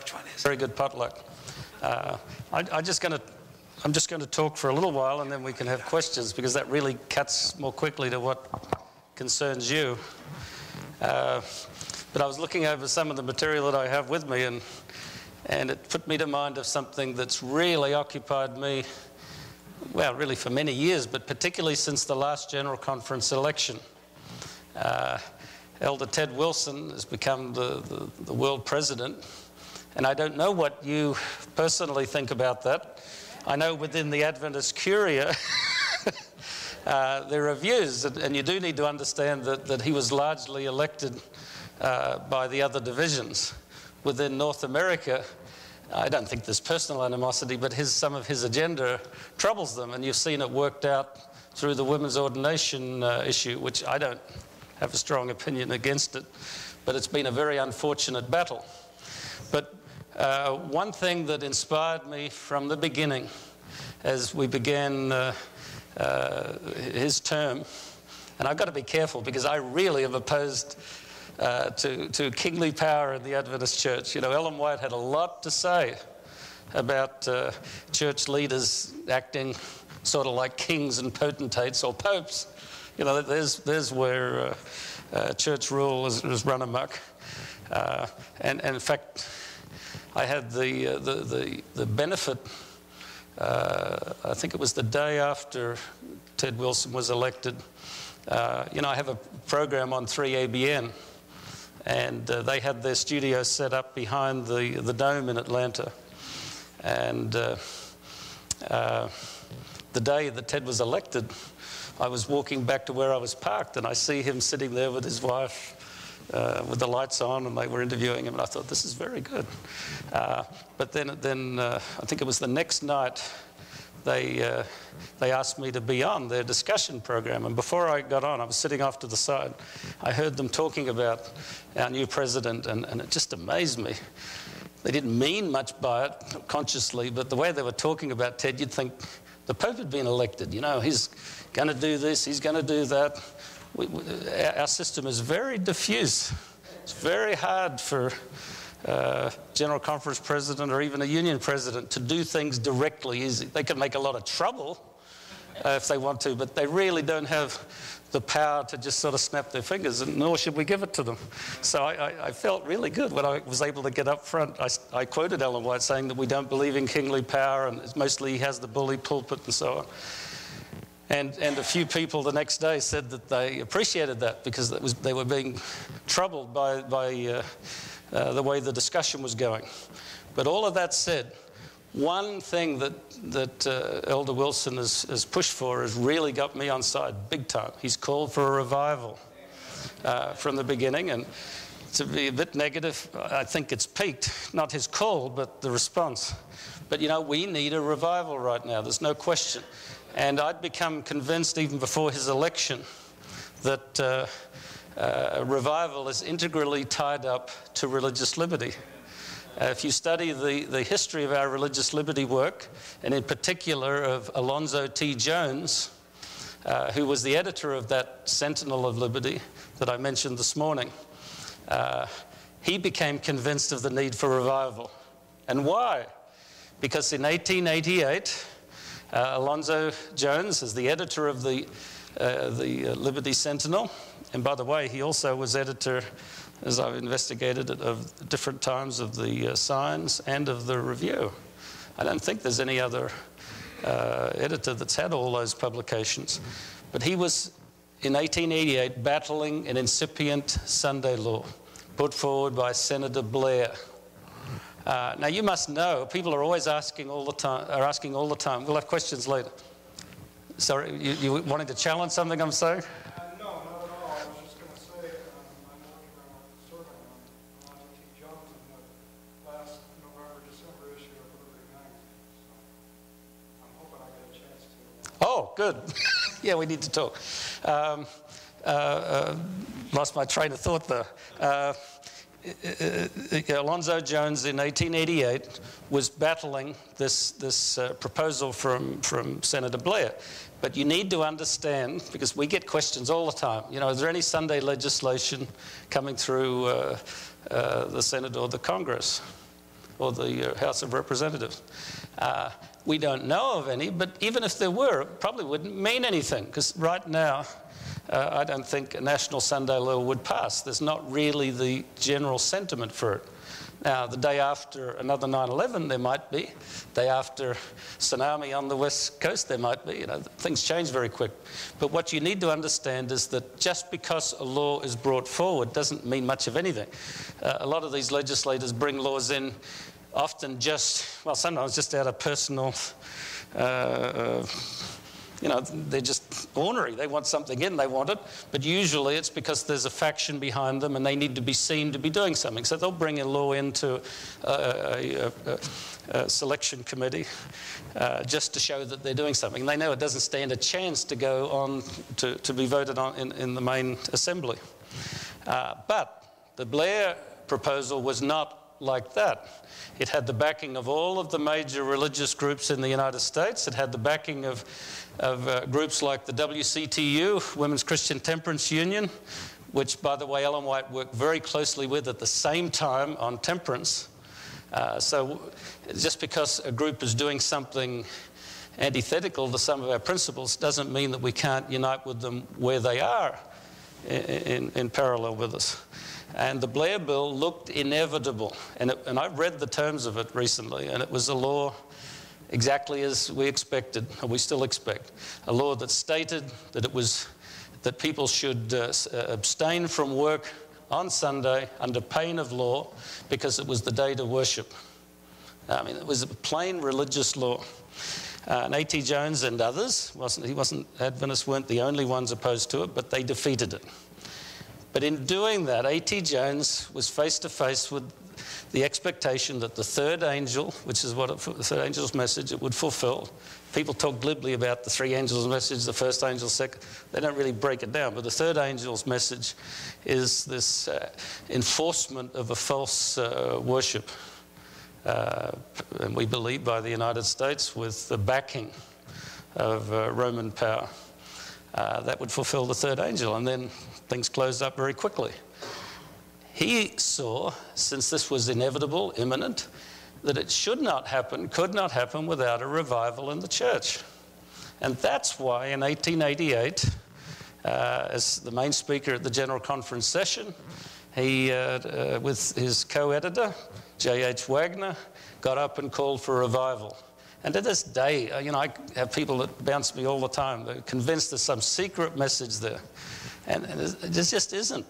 Which one is it? Very good potluck. I'm just going to talk for a little while, and then we can have questions, because that really cuts more quickly to what concerns you. But I was looking over some of the material that I have with me, and it put me to mind of something that's really occupied me, well, really for many years, but particularly since the last General Conference election. Elder Ted Wilson has become the world president, and I don't know what you personally think about that. I know within the Adventist Curia there are views, and you do need to understand that he was largely elected by the other divisions. Within North America, I don't think there's personal animosity, but some of his agenda troubles them, and you've seen it worked out through the women's ordination issue, which I don't have a strong opinion against it, but it's been a very unfortunate battle. But one thing that inspired me from the beginning as we began his term, and I've got to be careful because I really am opposed to kingly power in the Adventist church. You know, Ellen White had a lot to say about church leaders acting sort of like kings and potentates or popes. You know, there's where church rule is run amok. And in fact, I had the benefit, I think it was the day after Ted Wilson was elected. You know, I have a program on 3ABN, and they had their studio set up behind the Dome in Atlanta. And the day that Ted was elected, I was walking back to where I was parked, and I see him sitting there with his wife with the lights on, and they were interviewing him, and I thought, this is very good. But then I think it was the next night, they asked me to be on their discussion program, and before I got on, I was sitting off to the side. I heard them talking about our new president, and it just amazed me. They didn't mean much by it consciously, but the way they were talking about Ted, you'd think the Pope had been elected. You know, he's going to do this, he's going to do that. Our system is very diffuse. It's very hard for General Conference president or even a union president to do things directly easy. They can make a lot of trouble if they want to, but they really don't have the power to just sort of snap their fingers, and nor should we give it to them. So I felt really good when I was able to get up front. I quoted Ellen White saying that we don't believe in kingly power, and mostly he has the bully pulpit and so on. And a few people the next day said that they appreciated that because they were being troubled by the way the discussion was going. But all of that said, one thing that Elder Wilson has pushed for has really got me on side big time. He's called for a revival from the beginning, and to be a bit negative, I think it's peaked. Not his call, but the response. But you know, we need a revival right now. There's no question. And I'd become convinced even before his election that revival is integrally tied up to religious liberty. If you study the history of our religious liberty work, and in particular of Alonzo T. Jones, who was the editor of that Sentinel of Liberty that I mentioned this morning, he became convinced of the need for revival. And why? Because in 1888, Alonzo Jones, as the editor of the Liberty Sentinel, and by the way, he also was editor, as I've investigated it, of different times of the Signs and of the Review. I don't think there's any other editor that's had all those publications. But he was, in 1888, battling an incipient Sunday law put forward by Senator Blair. Now, you must know, people are always asking all the time. We'll have questions later. Sorry, you wanting to challenge something I'm saying? No, not at all. I was just going to say, I'm working on a survey on Alonzo T. Jones in the last November-December issue of Liberty Magazine. So I'm hoping I get a chance to. Oh, good. Yeah, we need to talk. Lost my train of thought there. Alonzo Jones in 1888 was battling this proposal from Senator Blair. But you need to understand, because we get questions all the time, you know, is there any Sunday legislation coming through the Senate or the Congress? or the House of Representatives. We don't know of any, but even if there were, it probably wouldn't mean anything, because right now, I don't think a national Sunday law would pass. There's not really the general sentiment for it. Now, the day after another 9/11, there might be. Day after tsunami on the west coast, there might be. You know, things change very quick. But what you need to understand is that just because a law is brought forward doesn't mean much of anything. A lot of these legislators bring laws in often just, well, sometimes just out of personal, they're just ornery. They want something in, they want it. But usually it's because there's a faction behind them and they need to be seen to be doing something. So they'll bring a law into a selection committee just to show that they're doing something. They know it doesn't stand a chance to go on to be voted on in the main assembly. But the Blair proposal was not like that. It had the backing of all of the major religious groups in the United States. It had the backing of groups like the WCTU, Women's Christian Temperance Union, which, by the way, Ellen White worked very closely with at the same time on temperance. So just because a group is doing something antithetical to some of our principles doesn't mean that we can't unite with them where they are in parallel with us. And the Blair Bill looked inevitable. And I've read the terms of it recently, and it was a law exactly as we expected, or we still expect. A law that stated that people should abstain from work on Sunday under pain of law because it was the day to worship. I mean, it was a plain religious law. And A.T. Jones and others, Adventists weren't the only ones opposed to it, but they defeated it. But in doing that, A.T. Jones was face to face with the expectation that the third angel, which is what the third angel's message it would fulfill. People talk glibly about the three angels' message, the first angel, second. They don't really break it down. But the third angel's message is this enforcement of a false worship. And we believe by the United States with the backing of Roman power. That would fulfill the third angel. And then things closed up very quickly. He saw, since this was inevitable, imminent, that it should not happen, could not happen without a revival in the church. And that's why in 1888, as the main speaker at the General Conference session, he, with his co-editor, J.H. Wagner, got up and called for revival. And to this day, I have people that bounce me all the time. They're convinced there's some secret message there. And it just isn't.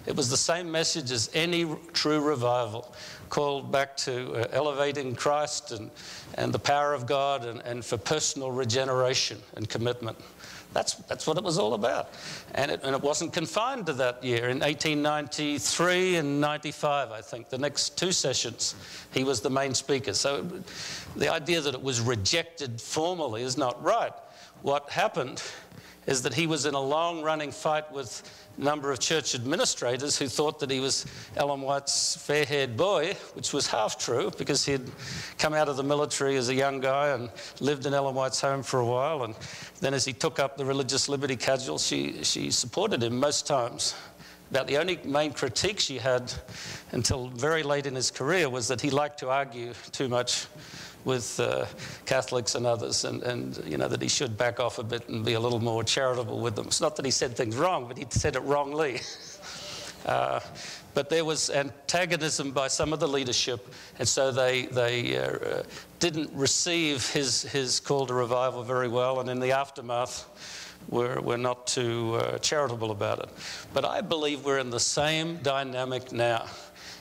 It was the same message as any true revival, called back to elevating Christ and the power of God and for personal regeneration and commitment. That's what it was all about. And it wasn't confined to that year. In 1893 and 95, I think, the next two sessions, he was the main speaker. So the idea that it was rejected formally is not right. What happened is that he was in a long-running fight with a number of church administrators who thought that he was Ellen White's fair-haired boy, which was half true because he'd come out of the military as a young guy and lived in Ellen White's home for a while. And then as he took up the religious liberty cudgel, she supported him most times. About the only main critique she had until very late in his career was that he liked to argue too much with Catholics and others, and that he should back off a bit and be a little more charitable with them. It's not that he said things wrong, but he said it wrongly. But there was antagonism by some of the leadership, and so they didn't receive his call to revival very well, and in the aftermath we're not too charitable about it. But I believe we're in the same dynamic now.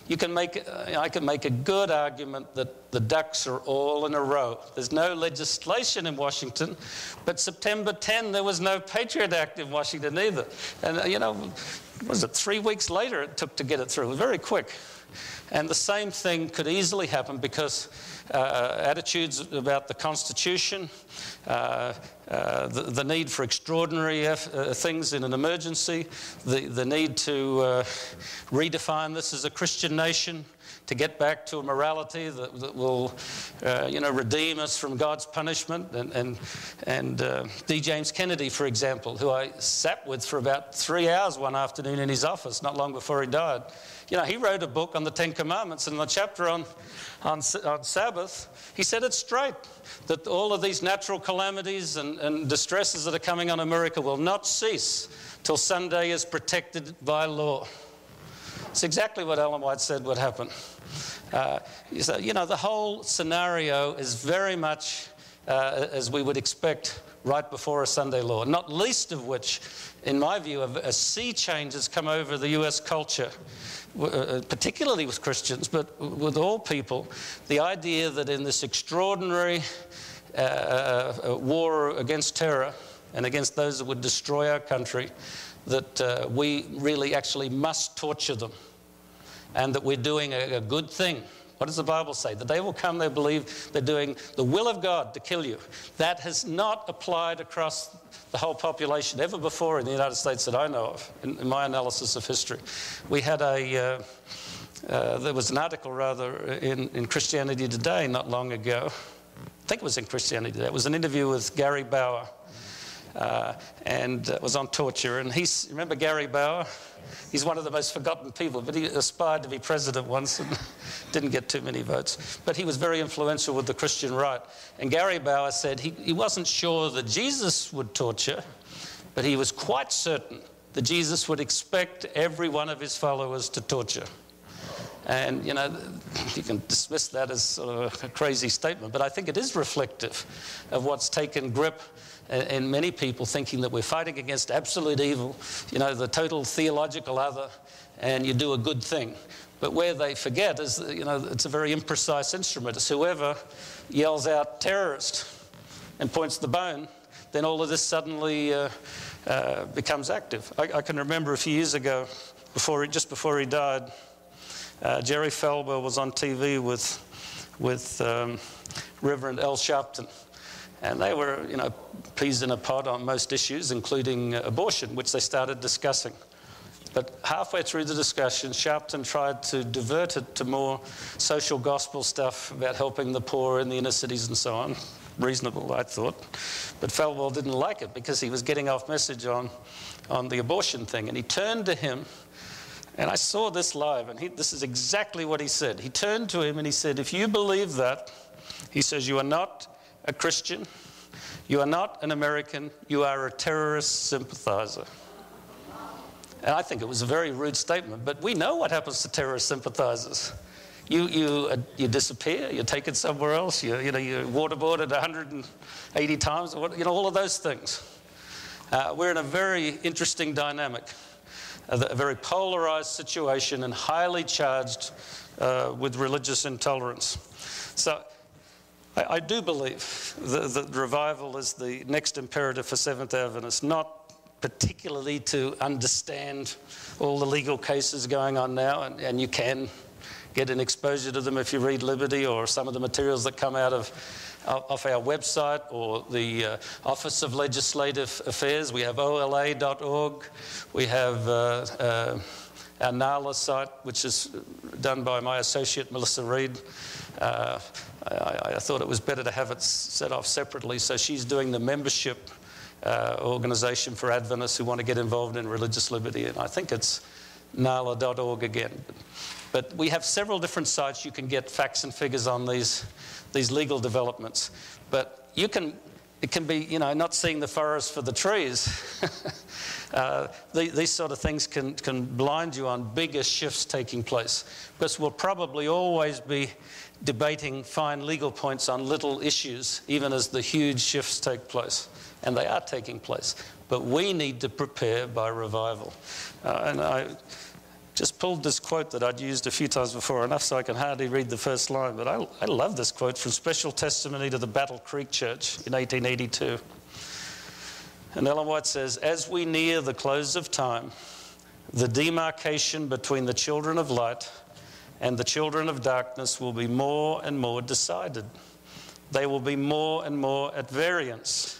I can make a good argument that the ducks are all in a row. There's no legislation in Washington, but September 10, there was no Patriot Act in Washington either. And, was it 3 weeks later it took to get it through? It was very quick. And the same thing could easily happen because attitudes about the Constitution, the need for extraordinary things in an emergency, the need to redefine this as a Christian nation, to get back to a morality that will, redeem us from God's punishment. And D. James Kennedy, for example, who I sat with for about 3 hours one afternoon in his office not long before he died. He wrote a book on the Ten Commandments, and in the chapter on Sabbath, he said it straight, that all of these natural calamities and distresses that are coming on America will not cease till Sunday is protected by law. It's exactly what Ellen White said would happen. The whole scenario is very much as we would expect right before a Sunday law, not least of which, in my view, a sea change has come over the US culture, particularly with Christians, but with all people. The idea that in this extraordinary war against terror and against those that would destroy our country, that we really actually must torture them, and that we're doing a good thing. What does the Bible say? The day will come, they believe they're doing the will of God to kill you. That has not applied across the whole population ever before in the United States that I know of, in my analysis of history. We had there was an article rather in Christianity Today not long ago. I think it was in Christianity Today. It was an interview with Gary Bauer, and it was on torture. And remember Gary Bauer? He's one of the most forgotten people, but he aspired to be president once and didn't get too many votes. But he was very influential with the Christian right. And Gary Bauer said he wasn't sure that Jesus would torture, but he was quite certain that Jesus would expect every one of his followers to torture. And, you can dismiss that as sort of a crazy statement, but I think it is reflective of what's taken grip in many people, thinking that we're fighting against absolute evil, the total theological other, and you do a good thing. But where they forget is that, it's a very imprecise instrument. It's whoever yells out terrorist and points the bone, then all of this suddenly becomes active. I can remember a few years ago, just before he died, Jerry Falwell was on TV with Reverend Al Sharpton, and they were, peas in a pod on most issues, including abortion, which they started discussing. But halfway through the discussion, Sharpton tried to divert it to more social gospel stuff about helping the poor in the inner cities and so on. Reasonable, I thought. But Falwell didn't like it because he was getting off message on the abortion thing. And he turned to him, and I saw this live, and this is exactly what he said. He turned to him and he said, if you believe that, he says, you are not a Christian, you are not an American, you are a terrorist sympathizer. And I think it was a very rude statement, but we know what happens to terrorist sympathizers. You disappear, you're taken somewhere else, you're waterboarded 180 times, all of those things. We're in a very interesting dynamic, a very polarized situation and highly charged with religious intolerance. So I do believe that revival is the next imperative for Seventh-day Adventists, not particularly to understand all the legal cases going on now, and you can get an exposure to them if you read Liberty or some of the materials that come out of our website or the Office of Legislative Affairs. We have OLA.org. We have our NALA site, which is done by my associate, Melissa Reed. I thought it was better to have it set off separately, so she's doing the membership organisation for Adventists who want to get involved in religious liberty, and I think it's nala.org again. But we have several different sites you can get facts and figures on these legal developments. But it can be, not seeing the forest for the trees. These sort of things can blind you on bigger shifts taking place, because we'll probably always be debating fine legal points on little issues, even as the huge shifts take place. And they are taking place. But we need to prepare by revival. And I just pulled this quote that I'd used a few times before, enough so I can hardly read the first line, but I love this quote from Special Testimony to the Battle Creek Church in 1882. And Ellen White says, as we near the close of time, the demarcation between the children of light and the children of darkness will be more and more decided. They will be more and more at variance.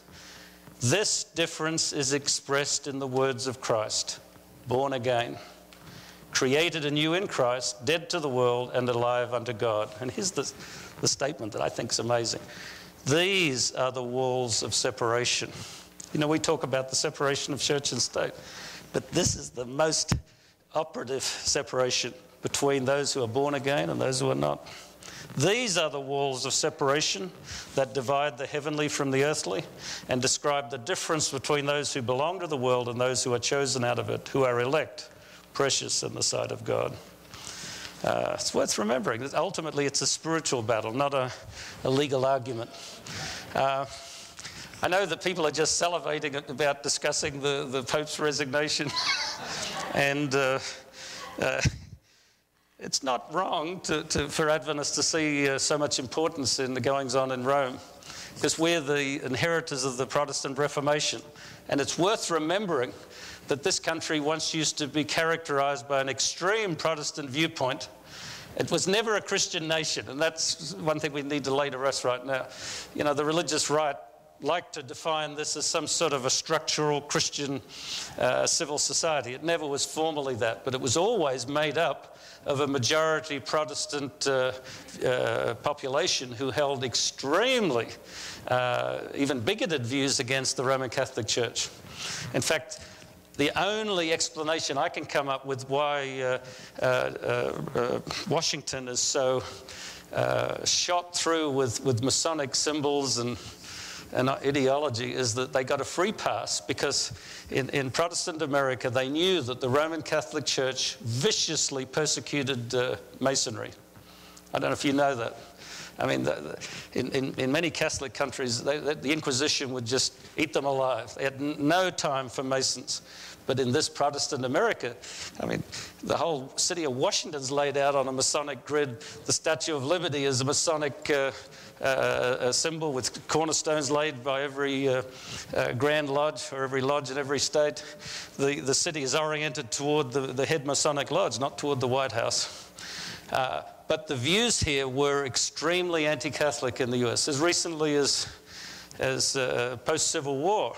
This difference is expressed in the words of Christ, born again. created anew in Christ, dead to the world and alive unto God. And here's the statement that I think is amazing. These are the walls of separation. You know, we talk about the separation of church and state, but this is the most operative separation between those who are born again and those who are not. These are the walls of separation that divide the heavenly from the earthly and describe the difference between those who belong to the world and those who are chosen out of it, who are elect, precious in the sight of God. It's worth remembering that ultimately it's a spiritual battle, not a legal argument. I know that people are just salivating about discussing the Pope's resignation, and it's not wrong for Adventists to see so much importance in the goings-on in Rome, because we're the inheritors of the Protestant Reformation, and it's worth remembering that this country once used to be characterized by an extreme Protestant viewpoint. It was never a Christian nation, and that's one thing we need to lay to rest right now. You know, the religious right like to define this as some sort of a structural Christian civil society. It never was formally that, but it was always made up of a majority Protestant population who held extremely, even bigoted views against the Roman Catholic Church. In fact, the only explanation I can come up with why Washington is so shot through with Masonic symbols and ideology is that they got a free pass because in Protestant America they knew that the Roman Catholic Church viciously persecuted Masonry. I don't know if you know that. I mean, in many Catholic countries, the Inquisition would just eat them alive. They had no time for Masons. But in this Protestant America, I mean, the whole city of Washington's laid out on a Masonic grid. The Statue of Liberty is a Masonic symbol with cornerstones laid by every Grand Lodge or every lodge in every state. The city is oriented toward the head Masonic lodge, not toward the White House. But the views here were extremely anti-Catholic in the US. As recently as post-Civil War,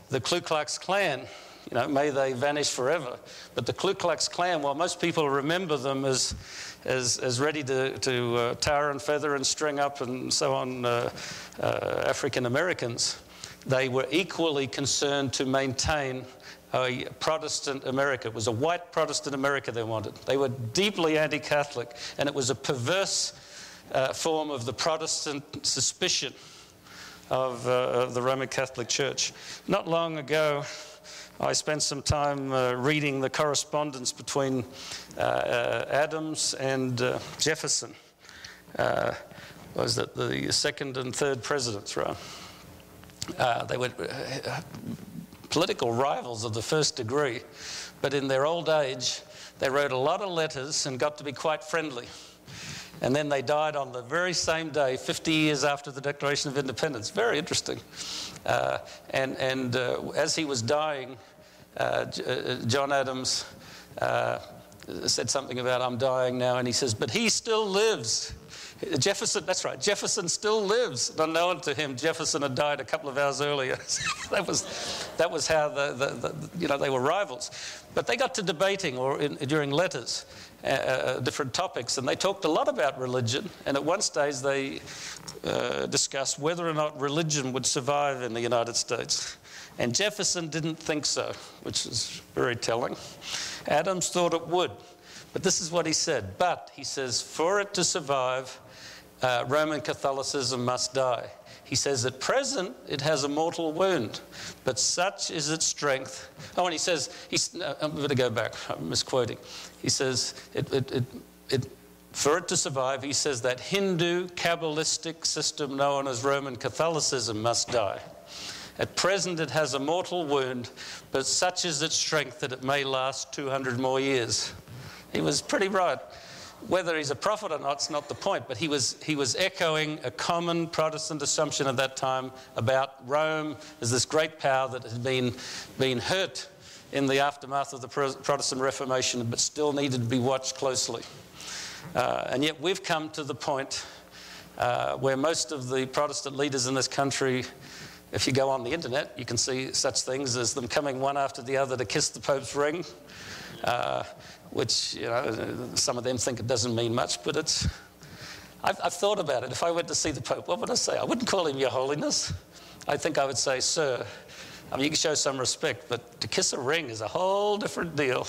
the Ku Klux Klan, you know, may they vanish forever. But the Ku Klux Klan, while most people remember them as ready to tar and feather and string up and so on African Americans, they were equally concerned to maintain a Protestant America. It was a white Protestant America they wanted. They were deeply anti-Catholic, and it was a perverse form of the Protestant suspicion of the Roman Catholic Church. Not long ago, I spent some time reading the correspondence between Adams and Jefferson. Was that the second and third presidents, right? They were political rivals of the first degree, but in their old age, they wrote a lot of letters and got to be quite friendly. And then they died on the very same day, 50 years after the Declaration of Independence. Very interesting. As he was dying, John Adams said something about, "I'm dying now," and he says, "But he still lives." Jefferson, that's right, Jefferson still lives. Unknown to him, Jefferson had died a couple of hours earlier. that was how they were rivals. But they got to debating during letters, different topics, and they talked a lot about religion. And at one stage they discussed whether or not religion would survive in the United States. And Jefferson didn't think so, which is very telling. Adams thought it would. But this is what he said. But, he says, for it to survive, Roman Catholicism must die. He says, at present, it has a mortal wound, but such is its strength. Oh, and he says, I'm going to go back, I'm misquoting. He says, for it to survive, he says that Hindu Kabbalistic system known as Roman Catholicism must die. At present, it has a mortal wound, but such is its strength that it may last 200 more years. He was pretty right. Whether he's a prophet or not, it's not the point, but he was echoing a common Protestant assumption at that time about Rome as this great power that had been hurt in the aftermath of the Protestant Reformation, but still needed to be watched closely. And yet we've come to the point where most of the Protestant leaders in this country, if you go on the internet, you can see such things as them coming one after the other to kiss the Pope's ring. which, some of them think it doesn't mean much, but it's... I've thought about it. If I went to see the Pope, what would I say? I wouldn't call him Your Holiness. I think I would say, Sir. I mean, you can show some respect, but to kiss a ring is a whole different deal.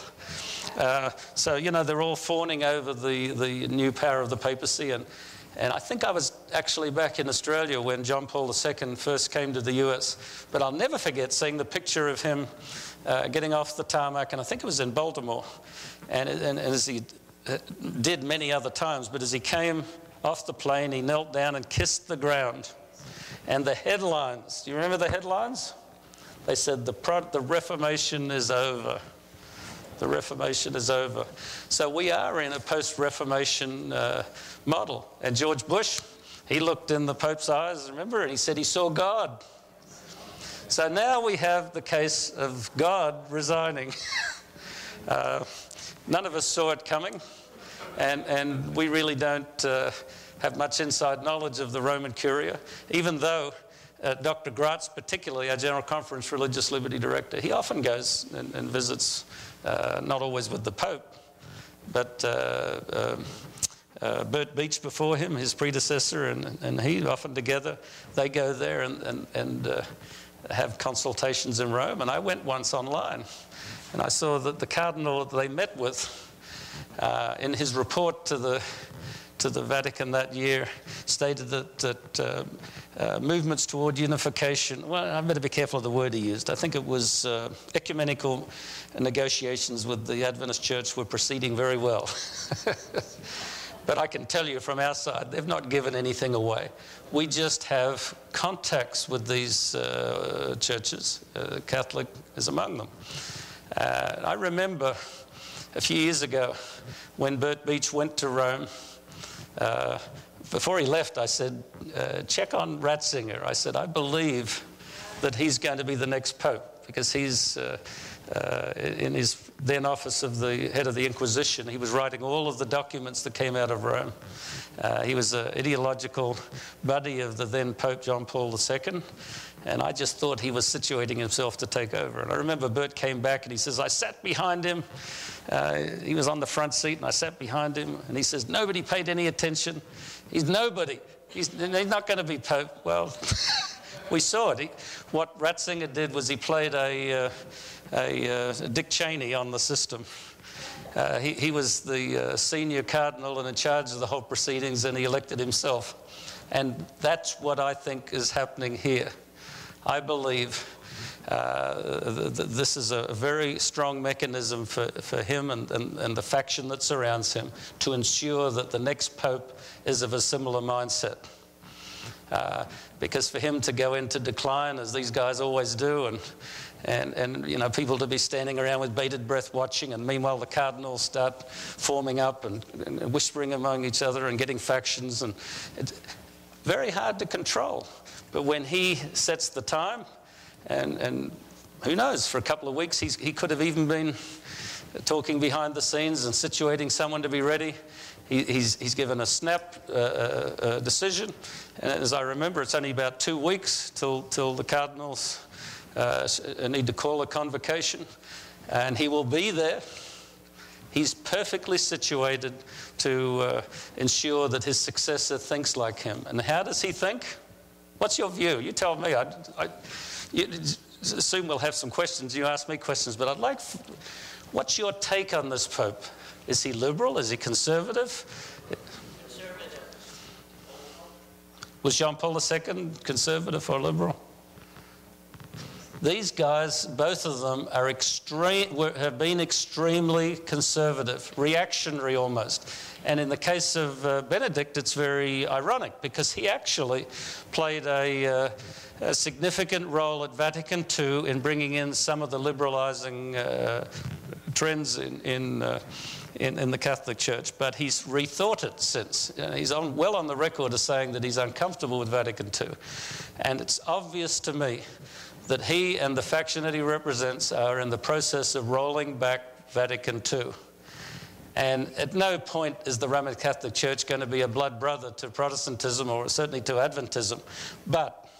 So, they're all fawning over the new power of the papacy. And I think I was actually back in Australia when John Paul II first came to the US. But I'll never forget seeing the picture of him getting off the tarmac, and I think it was in Baltimore. And as he did many other times, but as he came off the plane, he knelt down and kissed the ground. And the headlines, do you remember the headlines? They said, the Reformation is over. The Reformation is over. So we are in a post-Reformation model. And George Bush, he looked in the Pope's eyes, remember, and he said he saw God. So now we have the case of God resigning. None of us saw it coming, and we really don't have much inside knowledge of the Roman Curia, even though Dr. Gratz, particularly our General Conference Religious Liberty Director, he often goes and visits, not always with the Pope, but Bert Beach before him, his predecessor, and he often together, they go there and have consultations in Rome. And I went once online, and I saw that the cardinal that they met with, in his report to the Vatican that year, stated that movements toward unification, well, I better be careful of the word he used. I think it was ecumenical negotiations with the Adventist Church were proceeding very well. But I can tell you from our side, they've not given anything away. We just have contacts with these churches. Catholic is among them. I remember a few years ago when Bert Beach went to Rome. Before he left, I said, check on Ratzinger. I said, I believe that he's going to be the next pope, because he's in his then office of the head of the Inquisition. He was writing all of the documents that came out of Rome. He was an ideological buddy of the then Pope John Paul II, and I just thought he was situating himself to take over. And I remember Bert came back and he says, I sat behind him. He was on the front seat, and I sat behind him, and he says, nobody paid any attention. He's nobody. He's not going to be Pope. Well, we saw it. What Ratzinger did was he played a Dick Cheney on the system. He was the senior cardinal and in charge of the whole proceedings, and he elected himself. And that's what I think is happening here. I believe this is a very strong mechanism for him and the faction that surrounds him to ensure that the next pope is of a similar mindset. Because for him to go into decline, as these guys always do, and people to be standing around with bated breath watching, and meanwhile the cardinals start forming up and whispering among each other and getting factions, and it's very hard to control. But when he sets the time, and who knows, for a couple of weeks he could have even been talking behind the scenes and situating someone to be ready. He's given a snap decision, and as I remember, it's only about 2 weeks till the cardinals need to call a convocation, and he will be there. He's perfectly situated to ensure that his successor thinks like him. And how does he think? What's your view? You tell me. You assume we'll have some questions. You ask me questions, but what's your take on this Pope? Is he liberal? Is he conservative? Conservative. Was John Paul II conservative or liberal? These guys, both of them, have been extremely conservative, reactionary almost. And in the case of Benedict, it's very ironic, because he actually played a significant role at Vatican II in bringing in some of the liberalizing trends in the Catholic Church. But he's rethought it since. He's well on the record as saying that he's uncomfortable with Vatican II. And it's obvious to me that he and the faction that he represents are in the process of rolling back Vatican II. And at no point is the Roman Catholic Church going to be a blood brother to Protestantism, or certainly to Adventism. But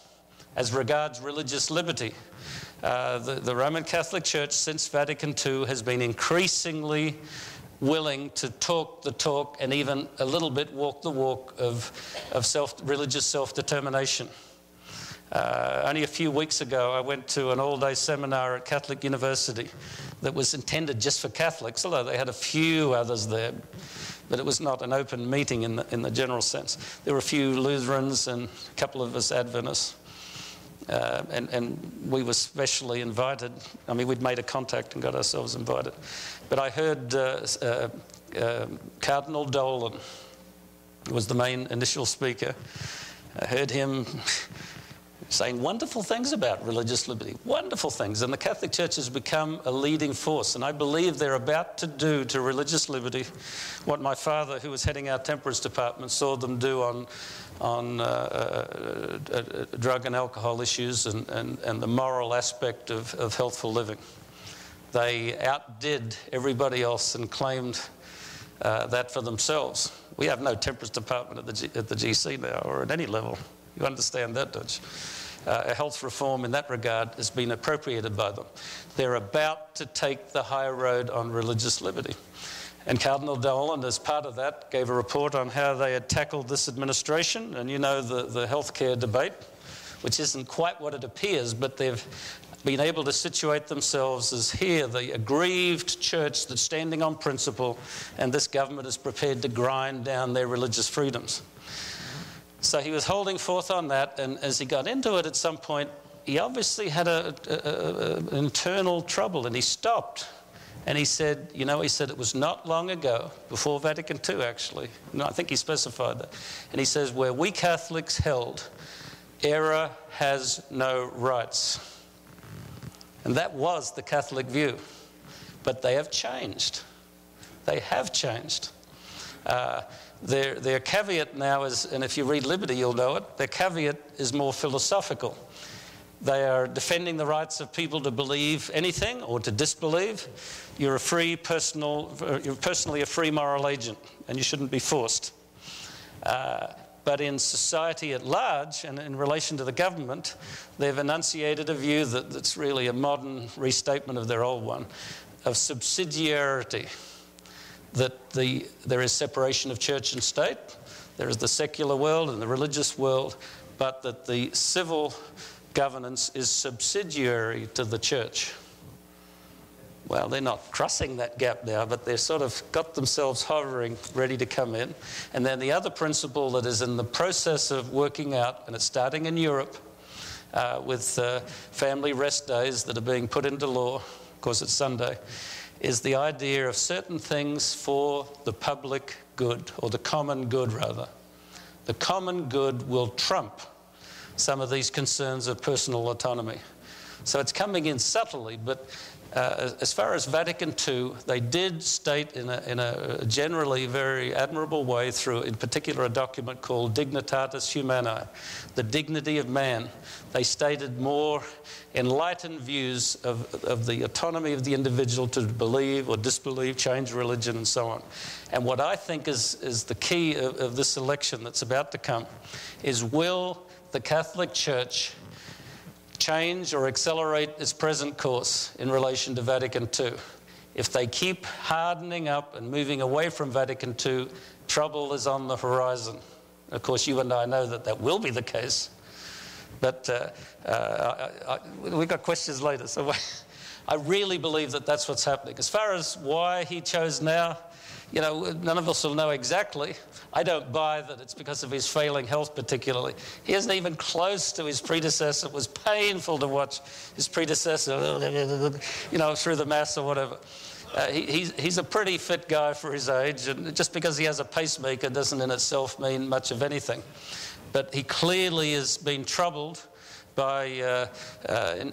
as regards religious liberty, The Roman Catholic Church since Vatican II has been increasingly willing to talk the talk and even a little bit walk the walk of religious self-determination. Only a few weeks ago, I went to an all-day seminar at Catholic University that was intended just for Catholics, although they had a few others there, but it was not an open meeting in the general sense. There were a few Lutherans and a couple of us Adventists, and we were specially invited. I mean, we'd made a contact and got ourselves invited. But I heard Cardinal Dolan was the main initial speaker. I heard him saying wonderful things about religious liberty, wonderful things. And the Catholic Church has become a leading force. And I believe they're about to do to religious liberty what my father, who was heading our temperance department, saw them do on drug and alcohol issues and the moral aspect of healthful living. They outdid everybody else and claimed that for themselves. We have no temperance department at the GC now, or at any level. You understand that, don't you? A health reform in that regard has been appropriated by them. They're about to take the high road on religious liberty. And Cardinal Dolan, as part of that, gave a report on how they had tackled this administration. And you know the healthcare debate, which isn't quite what it appears, but they've been able to situate themselves as here, the aggrieved church that's standing on principle, and this government is prepared to grind down their religious freedoms. So he was holding forth on that, and as he got into it at some point, he obviously had an internal trouble, and he stopped. And he said, it was not long ago, before Vatican II actually, no, I think he specified that, and he says, where we Catholics held, error has no rights. And that was the Catholic view. But they have changed. They have changed. Their caveat now is, and if you read Liberty, you'll know it, their caveat is more philosophical. They are defending the rights of people to believe anything or to disbelieve. You're personally a free moral agent, and you shouldn't be forced. But in society at large, and in relation to the government, they've enunciated a view that's really a modern restatement of their old one, of subsidiarity. That there is separation of church and state, there is the secular world and the religious world, but that the civil governance is subsidiary to the church. Well, they're not crossing that gap now, but they've sort of got themselves hovering, ready to come in. And then the other principle that is in the process of working out, and it's starting in Europe, with family rest days that are being put into law, of course it's Sunday, is the idea of certain things for the public good, or the common good rather. The common good will trump some of these concerns of personal autonomy. So it's coming in subtly, but as far as Vatican II, they did state in a generally very admirable way through, in particular, a document called Dignitatis Humanae, the dignity of man. They stated more enlightened views of the autonomy of the individual to believe or disbelieve, change religion, and so on. And what I think is the key of this election that's about to come is, will the Catholic Church change or accelerate its present course in relation to Vatican II? If they keep hardening up and moving away from Vatican II, trouble is on the horizon. Of course, you and I know that will be the case. But we've got questions later. So I really believe that that's what's happening. As far as why he chose now, none of us will know exactly. I don't buy that it's because of his failing health particularly. He isn't even close to his predecessor. It was painful to watch his predecessor, through the mass or whatever. He's a pretty fit guy for his age, and just because he has a pacemaker doesn't in itself mean much of anything. But he clearly has been troubled by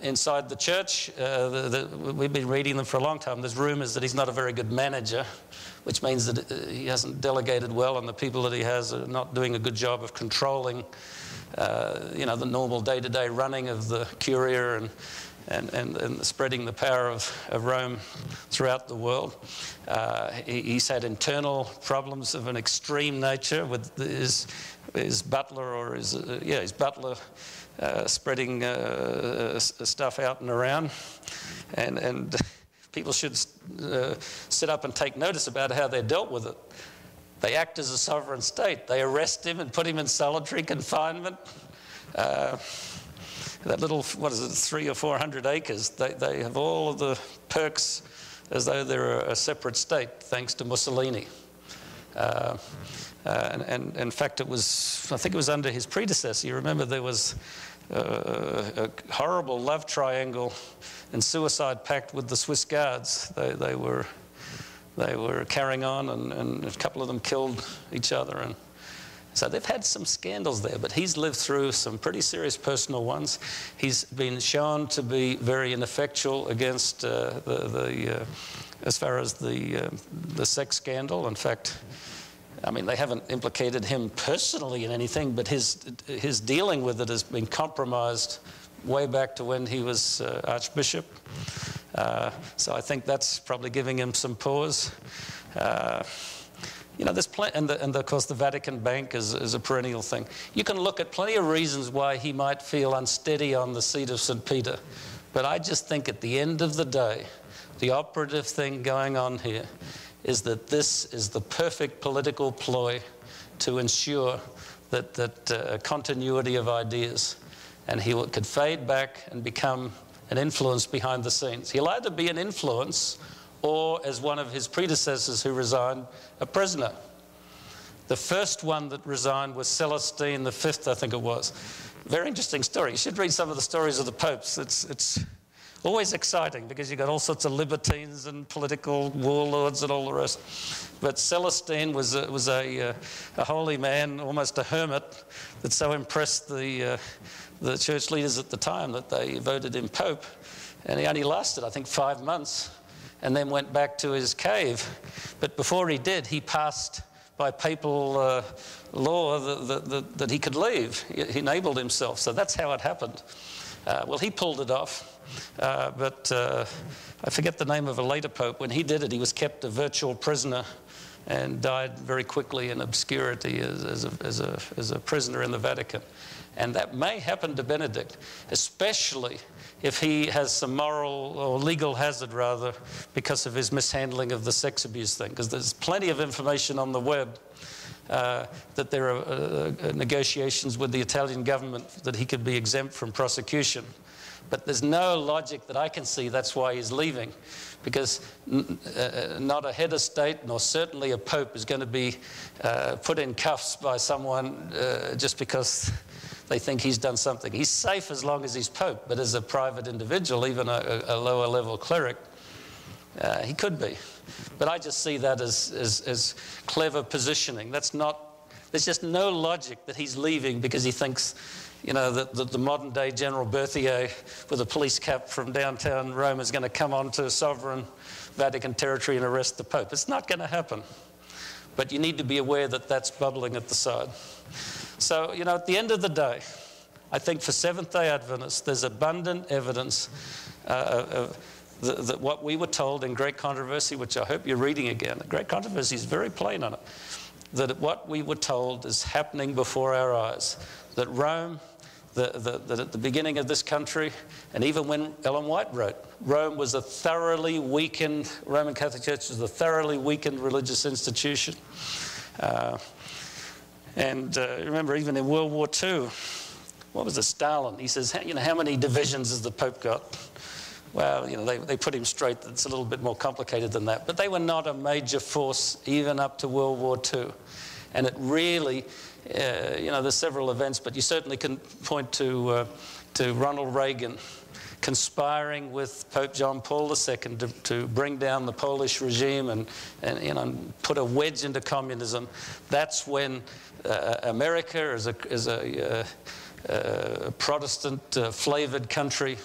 inside the church. We've been reading them for a long time. There's rumours that he's not a very good manager, which means that he hasn't delegated well, and the people that he has are not doing a good job of controlling, the normal day-to-day running of the Curia and spreading the power of Rome throughout the world. He's had internal problems of an extreme nature with his his butler or his butler spreading stuff out and around, and people should sit up and take notice about how they're dealt with it. They act as a sovereign state. They arrest him and put him in solitary confinement. That little, 300 or 400 acres, they have all of the perks as though they're a separate state, thanks to Mussolini. And in fact, I think it was under his predecessor. You remember there was a horrible love triangle and suicide pact with the Swiss Guards. They were carrying on, and a couple of them killed each other. And so they've had some scandals there, but he's lived through some pretty serious personal ones. He's been shown to be very ineffectual against as far as the sex scandal. In fact, I mean, they haven't implicated him personally in anything, but his dealing with it has been compromised way back to when he was Archbishop. So I think that's probably giving him some pause. There's plenty, and of course the Vatican Bank is a perennial thing. You can look at plenty of reasons why he might feel unsteady on the seat of St. Peter, but I just think at the end of the day, the operative thing going on here is that this is the perfect political ploy to ensure that continuity of ideas, and he could fade back and become an influence behind the scenes. He'll either be an influence or, as one of his predecessors who resigned, a prisoner. The first one that resigned was Celestine V, I think it was. Very interesting story. You should read some of the stories of the popes. It's always exciting because you've got all sorts of libertines and political warlords and all the rest. But Celestine was a holy man, almost a hermit, that so impressed the church leaders at the time that they voted him pope. And he only lasted, I think, 5 months, and then went back to his cave. But before he did, he passed by papal law that he could leave. He enabled himself. So that's how it happened. Well, he pulled it off. But I forget the name of a later pope. When he did it, he was kept a virtual prisoner and died very quickly in obscurity as a prisoner in the Vatican. And that may happen to Benedict, especially if he has some moral or legal hazard, rather, because of his mishandling of the sex abuse thing. Because there's plenty of information on the web that there are negotiations with the Italian government that he could be exempt from prosecution. But there's no logic that I can see that's why he's leaving, because not a head of state, nor certainly a pope, is going to be put in cuffs by someone just because they think he's done something. He's safe as long as he's pope, but as a private individual, even a lower level cleric, he could be. But I just see that as clever positioning. There's just no logic that he's leaving because he thinks, that the modern day General Berthier with a police cap from downtown Rome is going to come onto sovereign Vatican territory and arrest the Pope. It's not going to happen. But you need to be aware that that's bubbling at the side. So, at the end of the day, I think for Seventh-day Adventists, there's abundant evidence that what we were told in Great Controversy, which I hope you're reading again. The Great Controversy is very plain on it. That what we were told is happening before our eyes. That Rome, that at the beginning of this country, and even when Ellen White wrote, Roman Catholic Church was a thoroughly weakened religious institution. Remember, even in World War II, what was it, Stalin? He says, how many divisions has the Pope got? Well, they put him straight. It's a little bit more complicated than that. But they were not a major force even up to World War II. And it really, there's several events, but you certainly can point to Ronald Reagan conspiring with Pope John Paul II to bring down the Polish regime and put a wedge into communism. That's when America, as a Protestant-flavored country,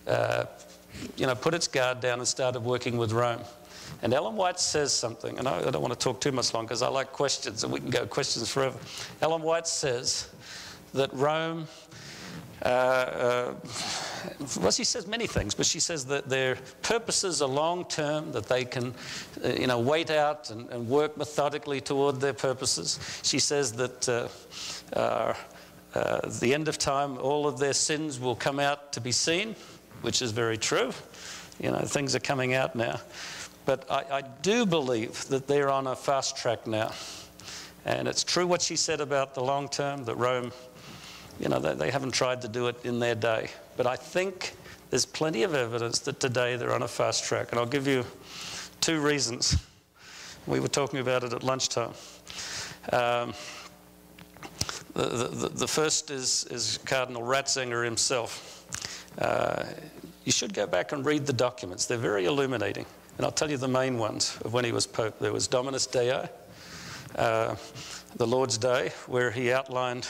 put its guard down and started working with Rome. And Ellen White says something, and I don't want to talk too much long because I like questions, and we can go questions forever. Ellen White says that Rome well, she says many things, but she says that their purposes are long-term, that they can, wait out and work methodically toward their purposes. She says that at the end of time, all of their sins will come out to be seen, which is very true. Things are coming out now. But I do believe that they're on a fast track now. And it's true what she said about the long term, that Rome, they haven't tried to do it in their day. But I think there's plenty of evidence that today they're on a fast track. And I'll give you 2 reasons. We were talking about it at lunchtime. The first is Cardinal Ratzinger himself. You should go back and read the documents. They're very illuminating. And I'll tell you the main ones of when he was Pope. There was Dominus Dei, the Lord's Day, where he outlined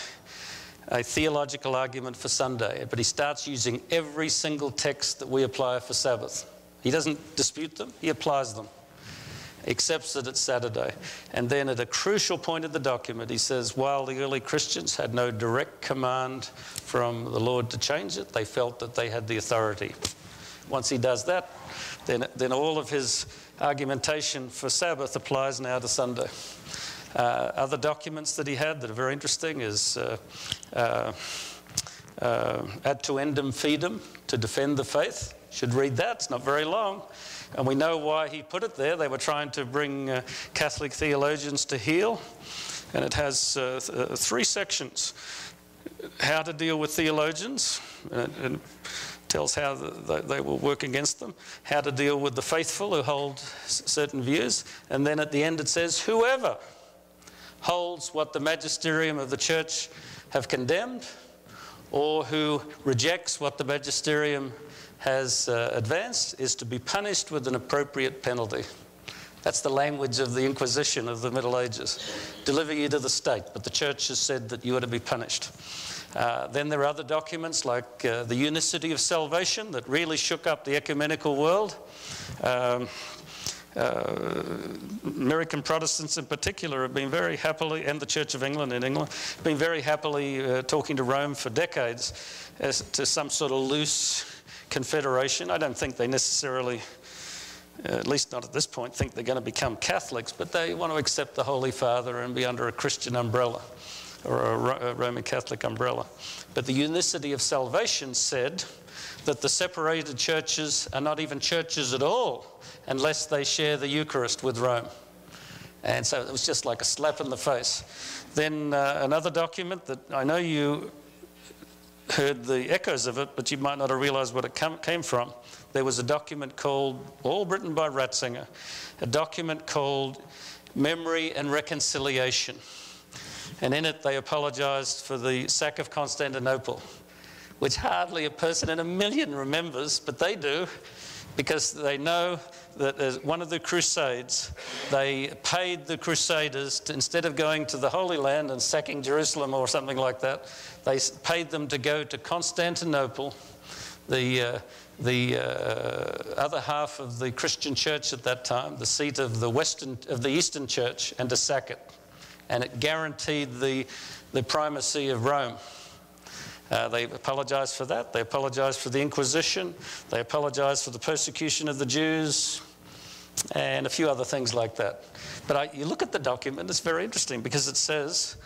a theological argument for Sunday, but he starts using every single text that we apply for Sabbath. He doesn't dispute them, he applies them. He accepts that it's Saturday. And then at a crucial point of the document, he says, while the early Christians had no direct command from the Lord to change it, they felt that they had the authority. Once he does that, then all of his argumentation for Sabbath applies now to Sunday. Other documents that he had that are very interesting is Ad Tuendum Fidem, to defend the faith. You should read that. It's not very long. And we know why he put it there. They were trying to bring Catholic theologians to heel. And it has 3 sections. How to deal with theologians, and tells how they will work against them. How to deal with the faithful who hold certain views. And then at the end it says, whoever holds what the magisterium of the church have condemned, or who rejects what the magisterium has advanced, is to be punished with an appropriate penalty. That's the language of the Inquisition of the Middle Ages. Deliver you to the state, but the church has said that you are to be punished. Then there are other documents like the Unicity of Salvation that really shook up the ecumenical world. American Protestants in particular have been very happily, and the Church of England in England, been very happily talking to Rome for decades as to some sort of loose confederation. I don't think they necessarily, at least not at this point, think they're going to become Catholics, but they want to accept the Holy Father and be under a Christian umbrella or a Roman Catholic umbrella. But the Unicity of Salvation said that the separated churches are not even churches at all unless they share the Eucharist with Rome. And so it was just like a slap in the face. Then another document that I know you heard the echoes of it, but you might not have realized what it came from. There was a document called, all written by Ratzinger, a document called Memory and Reconciliation. And in it they apologized for the sack of Constantinople, which hardly a person in a million remembers, but they do, because they know that as one of the Crusades, they paid the Crusaders to, instead of going to the Holy Land and sacking Jerusalem or something like that, they paid them to go to Constantinople, the other half of the Christian church at that time, the seat of the Eastern Church, and to sack it. And it guaranteed the primacy of Rome. They apologized for that. They apologized for the Inquisition. They apologized for the persecution of the Jews and a few other things like that. But you look at the document, it's very interesting because it says,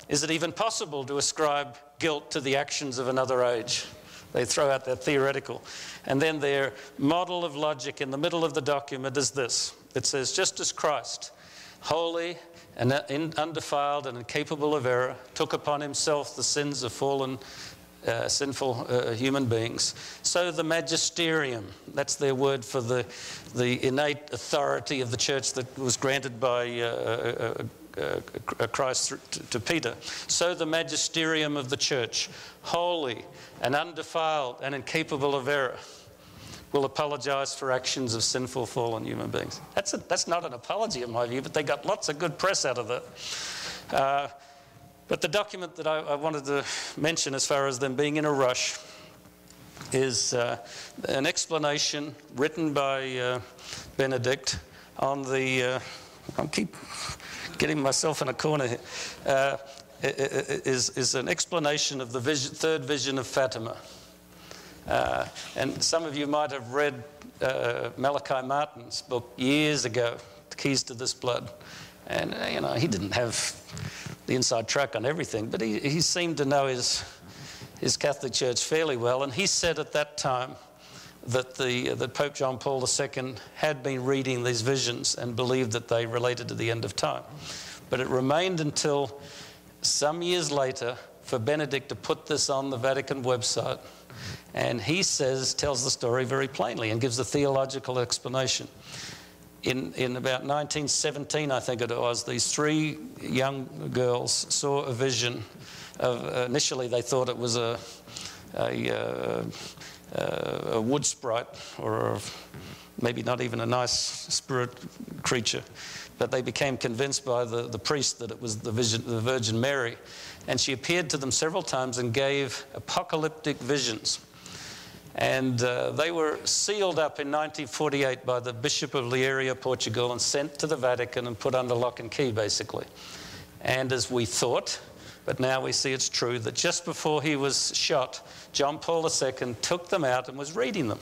is it even possible to ascribe guilt to the actions of another age? They throw out that theoretical. And then their model of logic in the middle of the document is this. It says, just as Christ, holy and undefiled and incapable of error, took upon himself the sins of fallen, sinful human beings, so the magisterium, that's their word for the innate authority of the church that was granted by Christ to Peter, so the magisterium of the church, holy and undefiled and incapable of error, will apologize for actions of sinful, fallen human beings. That's not an apology in my view, but they got lots of good press out of that. But the document that I wanted to mention as far as them being in a rush is an explanation written by Benedict on the... I keep getting myself in a corner here. Is an explanation of the third vision of Fatima. And some of you might have read Malachi Martin's book years ago, The Keys to This Blood. And, he didn't have the inside track on everything, but he seemed to know his Catholic Church fairly well. And he said at that time that that Pope John Paul II had been reading these visions and believed that they related to the end of time. But it remained until some years later for Benedict to put this on the Vatican website. And he tells the story very plainly and gives a theological explanation. In about 1917, I think it was, these 3 young girls saw a vision of, initially they thought it was a wood sprite, or maybe not even a nice spirit creature, but they became convinced by the priest that it was the Virgin Mary. And she appeared to them several times and gave apocalyptic visions. And they were sealed up in 1948 by the Bishop of Leiria, Portugal, and sent to the Vatican and put under lock and key, basically. And as we thought, but now we see it's true, that just before he was shot, John Paul II took them out and was reading them.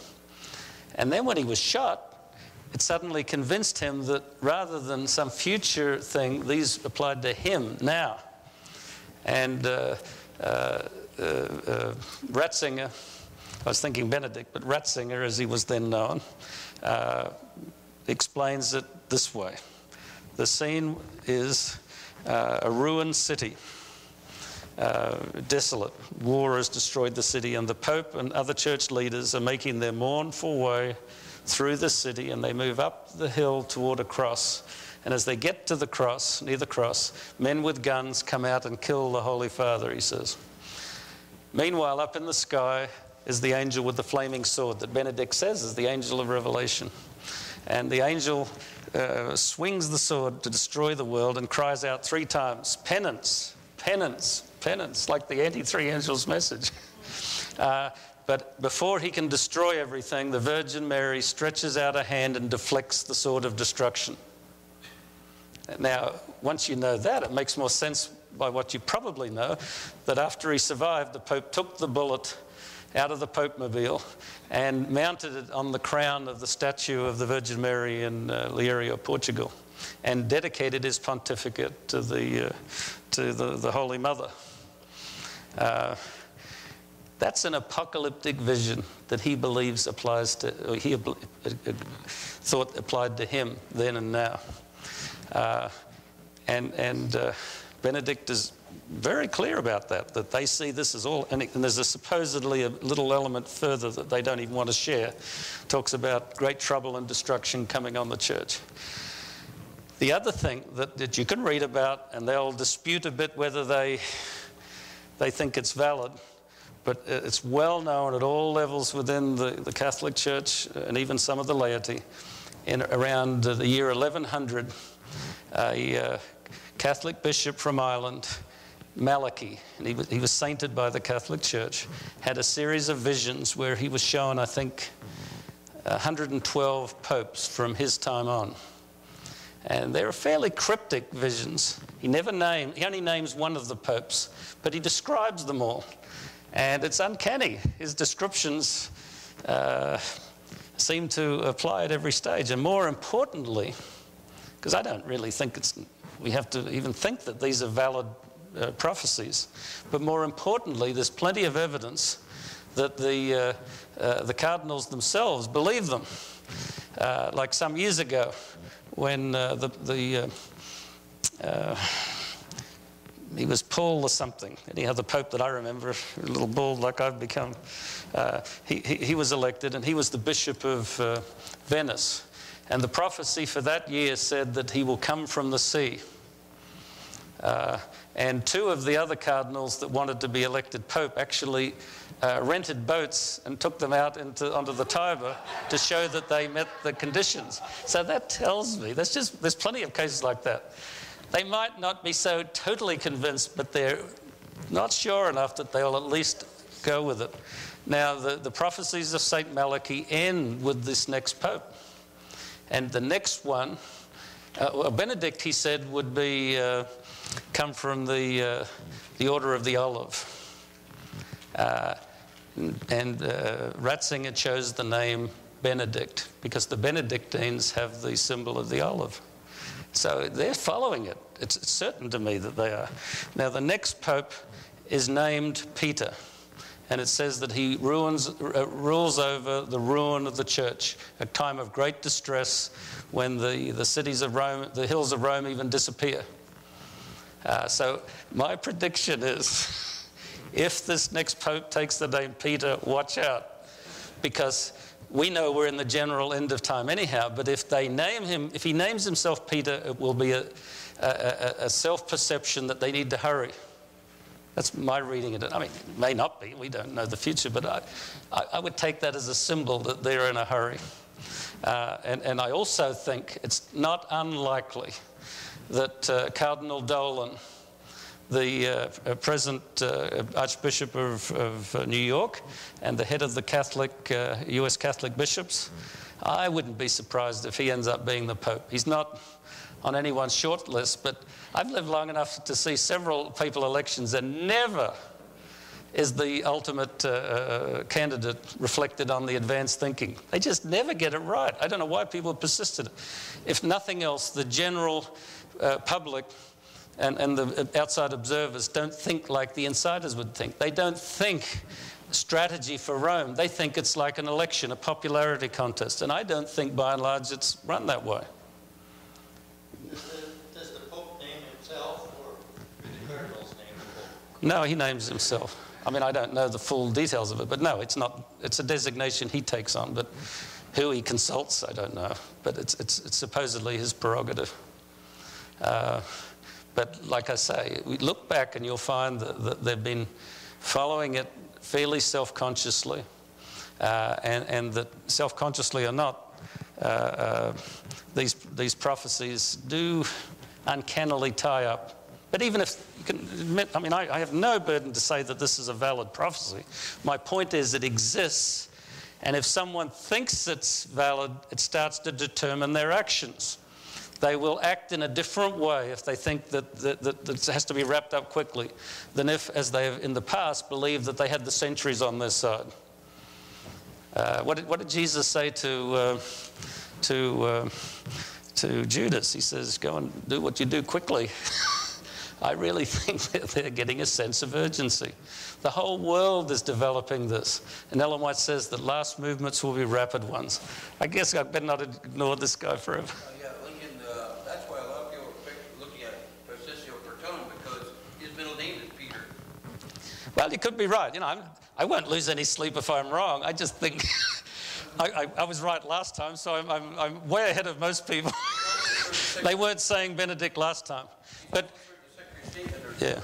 And then when he was shot, it suddenly convinced him that rather than some future thing, these applied to him now. And Ratzinger, I was thinking Benedict, but Ratzinger, as he was then known, explains it this way. The scene is a ruined city, desolate. War has destroyed the city, and the Pope and other church leaders are making their mournful way through the city, and they move up the hill toward a cross. And as they get to the cross, near the cross, men with guns come out and kill the Holy Father, he says. Meanwhile, up in the sky is the angel with the flaming sword that Benedict says is the angel of Revelation. And the angel swings the sword to destroy the world and cries out 3 times, penance, penance, penance, like the anti-3 angels message. But before he can destroy everything, the Virgin Mary stretches out a hand and deflects the sword of destruction. Now, once you know that, it makes more sense by what you probably know, that after he survived, the Pope took the bullet out of the Pope-mobile and mounted it on the crown of the statue of the Virgin Mary in Leiria, Portugal, and dedicated his pontificate to the Holy Mother. That's an apocalyptic vision that he believes applies to, or he thought applied to him then and now. Benedict is very clear about that they see this as all, and there's supposedly a little element further that they don't even want to share. Talks about great trouble and destruction coming on the church. The other thing that you can read about, and they'll dispute a bit whether they think it's valid, but it's well known at all levels within the Catholic Church and even some of the laity. Around the year 1100, a Catholic bishop from Ireland, Malachi, and he was sainted by the Catholic Church, had a series of visions where he was shown, I think, 112 popes from his time on. And they were fairly cryptic visions. He only names one of the popes, but he describes them all. And it's uncanny. His descriptions seem to apply at every stage. And more importantly, because I don't really think we have to even think that these are valid prophecies, but more importantly, there's plenty of evidence that the cardinals themselves believe them. Like some years ago, when he was Paul or something, anyhow, the Pope that I remember, a little bald like I've become, he was elected, and he was the Bishop of Venice. And the prophecy for that year said that he will come from the sea. And 2 of the other cardinals that wanted to be elected Pope actually rented boats and took them out onto the Tiber to show that they met the conditions. So that tells me, there's plenty of cases like that. They might not be so totally convinced, but they're not sure enough that they'll at least go with it. Now, the prophecies of St. Malachi end with this next Pope. And the next one, Benedict, he said, would be come from the Order of the Olive. Ratzinger chose the name Benedict because the Benedictines have the symbol of the olive. So they're following it. It's certain to me that they are. Now, the next pope is named Peter, and it says that he rules over the ruin of the church, a time of great distress when the cities of Rome, the hills of Rome even disappear. So my prediction is, if this next pope takes the name Peter, watch out, because we know we're in the general end of time anyhow, but if they name him, if he names himself Peter, it will be a self-perception that they need to hurry. That's my reading of it. I mean, it may not be, we don't know the future, but I would take that as a symbol that they're in a hurry. And I also think it's not unlikely that Cardinal Dolan, the present Archbishop of New York and the head of the US Catholic bishops, I wouldn't be surprised if he ends up being the Pope. He's not on anyone's short list, but I've lived long enough to see several papal elections, and never is the ultimate candidate reflected on the advanced thinking. They just never get it right. I don't know why people have persisted. If nothing else, the general public and the outside observers don't think like the insiders would think. They don't think strategy for Rome. They think it's like an election, a popularity contest. And I don't think, by and large, it's run that way. Does the Pope name himself, or do the cardinals name the Pope? No, he names himself. I mean, I don't know the full details of it, but no, it's not. It's a designation he takes on, but who he consults, I don't know. But it's supposedly his prerogative. But like I say, we look back and you'll find that they've been following it fairly self-consciously, and that self-consciously or not, these prophecies do uncannily tie up. But even if you can admit, I mean, I have no burden to say that this is a valid prophecy. My point is it exists, and if someone thinks it's valid, it starts to determine their actions. They will act in a different way if they think that it has to be wrapped up quickly than if, as they have in the past, believed that they had the centuries on their side. What did Jesus say to Judas? He says, go and do what you do quickly. I really think that they're getting a sense of urgency. The whole world is developing this. And Ellen White says that last movements will be rapid ones. I guess I better not ignore this guy forever. Yeah, Lincoln, that's why a lot of people are looking at Processio Bertone, because his middle name is Peter. Well, you could be right. You know, I won't lose any sleep if I'm wrong. I just think I was right last time, so I'm way ahead of most people. They weren't saying Benedict last time. But yeah.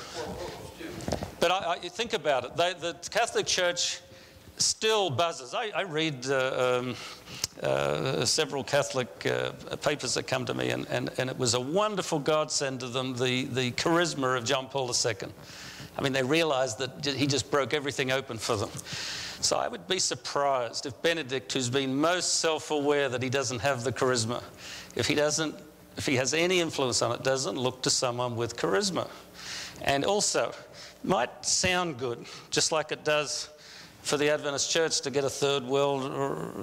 But I think about it. The Catholic Church still buzzes. I read several Catholic papers that come to me, and it was a wonderful godsend to them, the charisma of John Paul II. I mean, they realized that he just broke everything open for them. So I would be surprised if Benedict, who's been most self-aware that he doesn't have the charisma, if he has any influence on it, doesn't look to someone with charisma. And also, might sound good, just like it does for the Adventist Church to get a third world, or,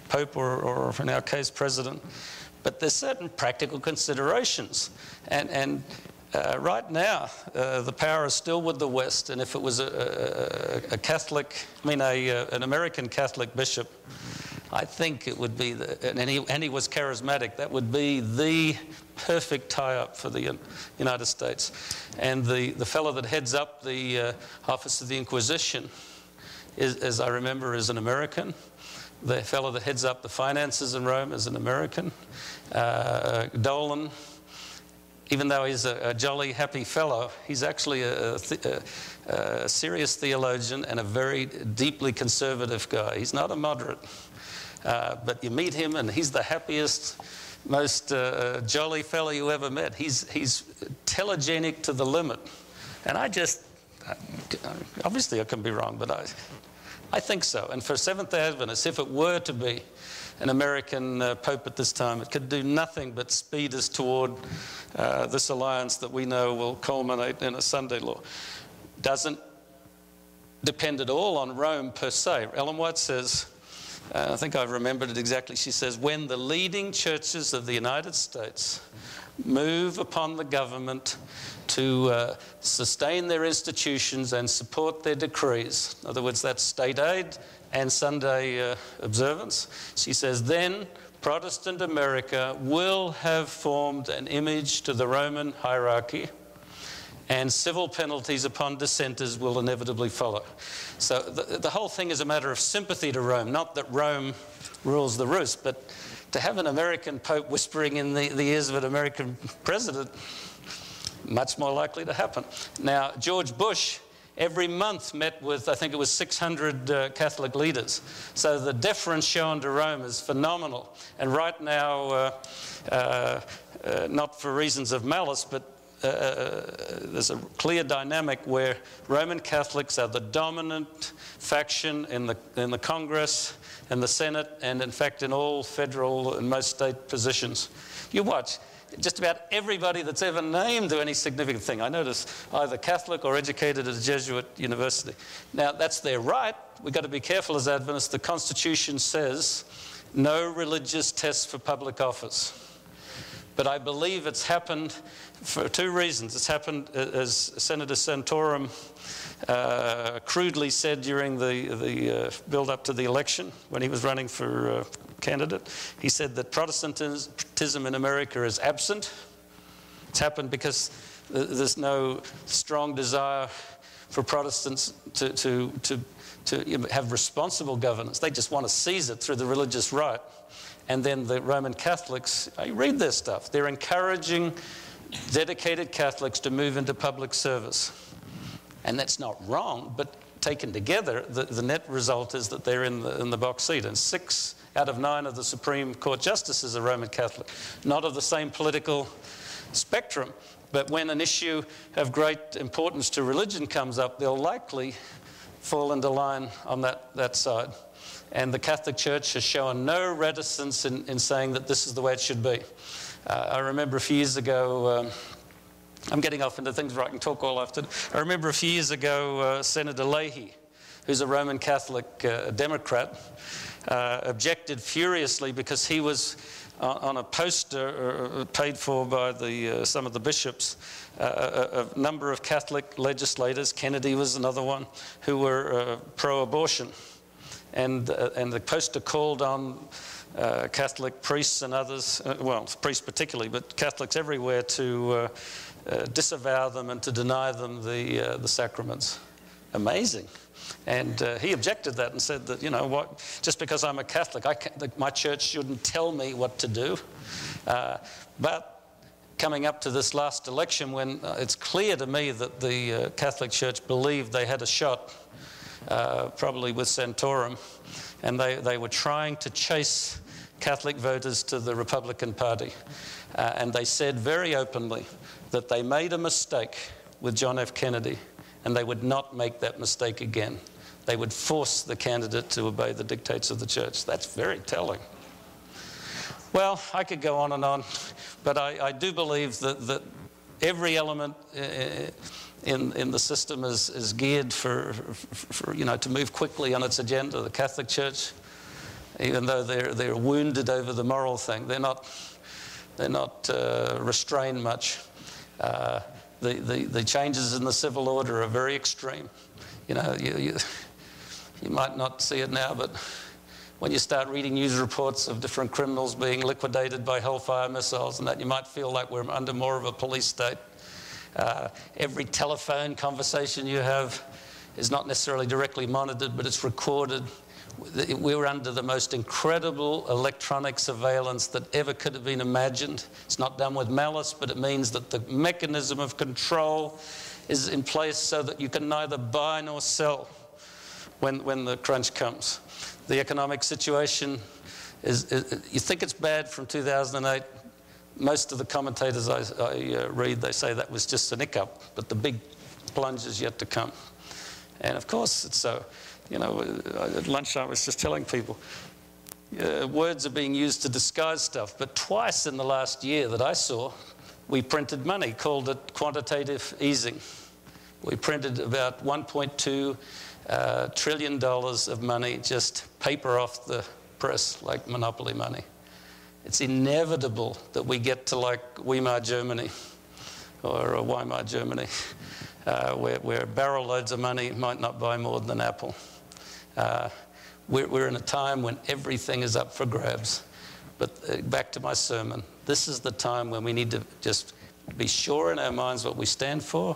Pope, or in our case, President. But there's certain practical considerations. And right now, the power is still with the West. And if it was an American Catholic bishop, I think it would be, and he was charismatic, that would be the perfect tie-up for the United States. And the fellow that heads up the Office of the Inquisition, as I remember, is an American. The fellow that heads up the finances in Rome is an American. Dolan, even though he's a jolly, happy fellow, he's actually a serious theologian and a very deeply conservative guy. He's not a moderate. But you meet him and he's the happiest, most jolly fellow you ever met. He's telegenic to the limit. And obviously I can be wrong, but I think so. And for Seventh-day Adventists, if it were to be an American Pope at this time, it could do nothing but speed us toward this alliance that we know will culminate in a Sunday law. Doesn't depend at all on Rome per se. Ellen White says, I think I've remembered it exactly, she says, when the leading churches of the United States move upon the government to sustain their institutions and support their decrees, in other words, that's state aid and Sunday observance, she says, then Protestant America will have formed an image to the Roman hierarchy, and civil penalties upon dissenters will inevitably follow. So the whole thing is a matter of sympathy to Rome, not that Rome rules the roost, but to have an American pope whispering in the ears of an American president, much more likely to happen. Now, George Bush every month met with, I think it was 600 Catholic leaders. So the deference shown to Rome is phenomenal. And right now, not for reasons of malice, but there's a clear dynamic where Roman Catholics are the dominant faction in the Congress and the Senate, and in fact in all federal and most state positions. You watch, just about everybody that's ever named to any significant thing, I notice, either Catholic or educated at a Jesuit university. Now, that's their right. We've got to be careful as Adventists. The Constitution says no religious tests for public office. But I believe it's happened for two reasons. It's happened, as Senator Santorum crudely said during the build-up to the election when he was running for candidate. He said that Protestantism in America is absent. It's happened because there's no strong desire for Protestants to have responsible governance. They just want to seize it through the religious right. And then the Roman Catholics, I read their stuff, they're encouraging dedicated Catholics to move into public service. And that's not wrong, but taken together, the net result is that they're in the box seat. And 6 out of 9 of the Supreme Court justices are Roman Catholic. Not of the same political spectrum, but when an issue of great importance to religion comes up, they'll likely fall into line on that side. And the Catholic Church has shown no reticence in saying that this is the way it should be. I remember a few years ago, I'm getting off into things where I can talk all afternoon. I remember a few years ago, Senator Leahy, who's a Roman Catholic Democrat, objected furiously because he was on a poster paid for by some of the bishops, a number of Catholic legislators, Kennedy was another one, who were pro-abortion. And the poster called on Catholic priests and others, well, priests particularly, but Catholics everywhere to disavow them and to deny them the sacraments. Amazing. And he objected that and said that, you know what, just because I'm a Catholic, my church shouldn't tell me what to do. But coming up to this last election, when it's clear to me that the Catholic Church believed they had a shot, probably with Santorum, and they were trying to chase Catholic voters to the Republican Party. And they said very openly that they made a mistake with John F. Kennedy, and they would not make that mistake again. They would force the candidate to obey the dictates of the church. That's very telling. Well, I could go on, but I do believe that every element in the system is geared for to move quickly on its agenda. The Catholic Church, even though they're wounded over the moral thing, they're not restrained much. The changes in the civil order are very extreme. You might not see it now, but when you start reading news reports of different criminals being liquidated by Hellfire missiles and that, you might feel like we're under more of a police state. Every telephone conversation you have is not necessarily directly monitored, but it's recorded. We're under the most incredible electronic surveillance that ever could have been imagined. It's not done with malice, but it means that the mechanism of control is in place so that you can neither buy nor sell when the crunch comes. The economic situation is you think it's bad from 2008. Most of the commentators I read, they say that was just an hiccup, but the big plunge is yet to come. And of course, it's so. At lunch I was just telling people, words are being used to disguise stuff, but twice in the last year that I saw, we printed money, called it quantitative easing. We printed about $1.2 $1 trillion of money just paper off the press like monopoly money. It's inevitable that we get to like Weimar Germany or Weimar Germany, where barrel loads of money might not buy more than an apple. We're in a time when everything is up for grabs. But back to my sermon, this is the time when we need to just be sure in our minds what we stand for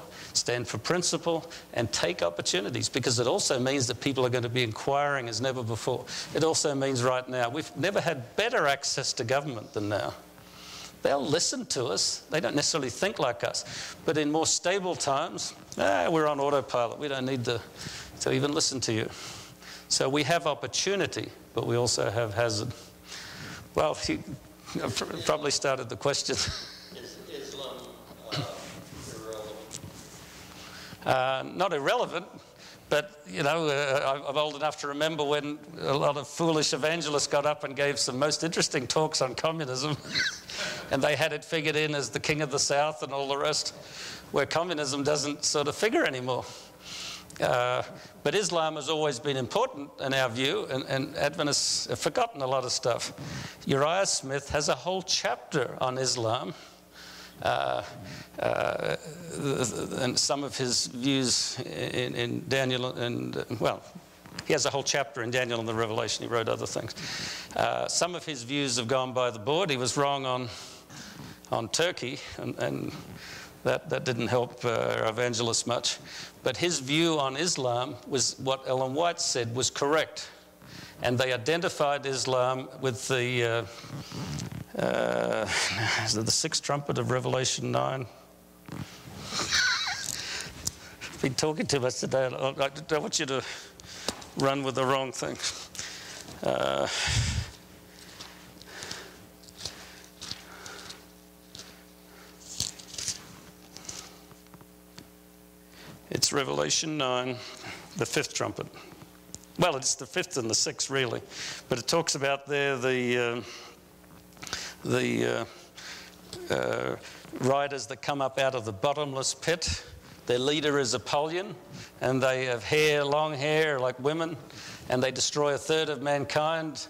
principle, and take opportunities, because it also means that people are going to be inquiring as never before. It also means right now, we've never had better access to government than now. They'll listen to us. They don't necessarily think like us. But in more stable times, we're on autopilot. We don't need to even listen to you. So we have opportunity, but we also have hazard. Well, you probably started the question. Is Islam irrelevant? Not irrelevant, but, you know, I'm old enough to remember when a lot of foolish evangelists got up and gave some most interesting talks on communism, and they had it figured in as the king of the South and all the rest, where communism doesn't sort of figure anymore. But Islam has always been important in our view, and Adventists have forgotten a lot of stuff. Uriah Smith has a whole chapter on Islam, and some of his views in Daniel, and well, he has a whole chapter in Daniel and the Revelation. He wrote other things. Some of his views have gone by the board. He was wrong on Turkey, and that didn't help our evangelists much. But his view on Islam was what Ellen White said was correct. And they identified Islam with the sixth trumpet of Revelation 9. I've been talking too much today. I don't want you to run with the wrong thing. It's Revelation 9, the fifth trumpet. Well, it's the fifth and the sixth, really. But it talks about there the riders that come up out of the bottomless pit. Their leader is Apollyon, and they have long hair like women, and they destroy a third of mankind,